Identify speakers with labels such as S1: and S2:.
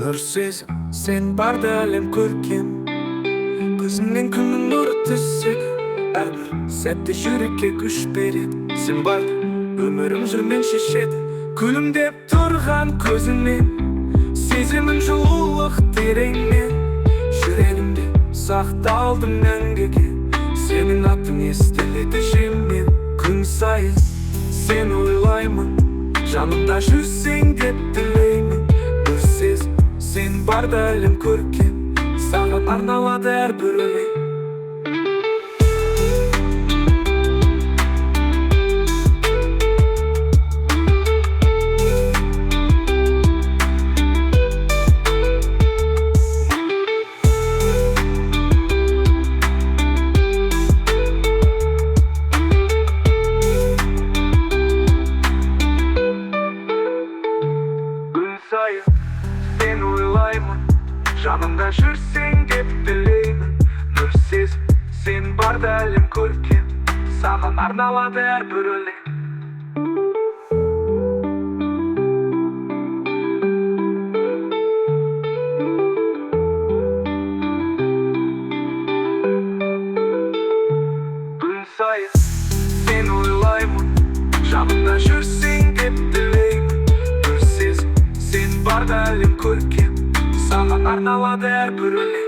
S1: Nursiz sen barda әлем көркем, көзіңнен күннің нұры түсіп, әрбір сәтте жүрекке күш береді. Сен бар, өмірім жырмен шешеді. Күлімдеп тұрған көзіңнен, сезімін жылулық тереңнен. Жүрегімде сақталдым мәңгіге, сенің атың естіледі желмен. Күн сайын сен ойлаймын, жанымда жүрсең деп тілеймін. Нұрсіз сен барда әлем көркем, саған арналады әрбір өлең. Сен ойлаймын, жанымда жүрсең деп тілеймін. Нұрсіз сен барда әлем көркем, саған арналады әрбір өлең. Күн сайын сен ойлаймын, жанымда жүрсең деп тілеймін. Нұрсіз сен барда әлем көркем, саған арналады әрбір өлең.